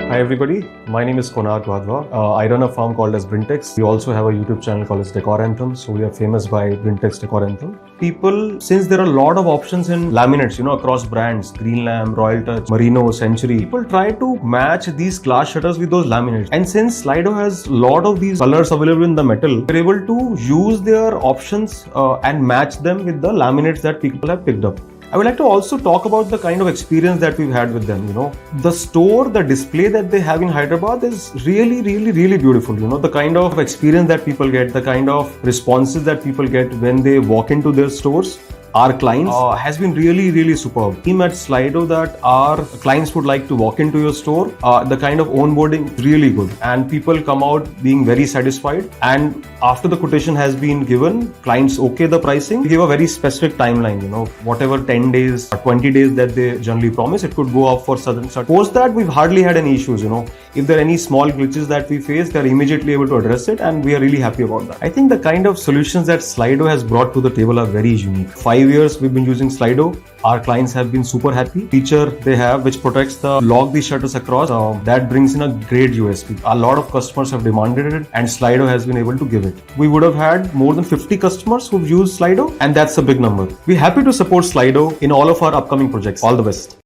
Hi everybody, my name is Konark Wadhwa. I run a firm called as Brintex. We also have a YouTube channel called as Decor Anthem, so we are famous by Brintex Decor Anthem. People, since there are a lot of options in laminates, across brands, Greenlam, Royal Touch, Merino, Century, people try to match these glass shutters with those laminates. And since SLIDO has a lot of these colors available in the metal, we're able to use their options and match them with the laminates that people have picked up. I would like to also talk about the kind of experience that we've had with them. The store, the display that they have in Hyderabad is really beautiful. The kind of experience that people get, the kind of responses that people get when they walk into their stores, our clients, has been really superb. Team at SLIDO that our clients would like to walk into your store, the kind of onboarding is really good and people come out being very satisfied. And after the quotation has been given, clients okay the pricing, we give a very specific timeline, whatever 10 days or 20 days that they generally promise, it could go up for certain. Post that, we've hardly had any issues. If there are any small glitches that we face, they're immediately able to address it and we are really happy about that. I think the kind of solutions that SLIDO has brought to the table are very unique. 5 years we've been using SLIDO. Our clients have been super happy. Feature they have which protects the lock these shutters across, that brings in a great USP. A lot of customers have demanded it and SLIDO has been able to give it. We would have had more than 50 customers who've used SLIDO and that's a big number. We're happy to support SLIDO in all of our upcoming projects. All the best.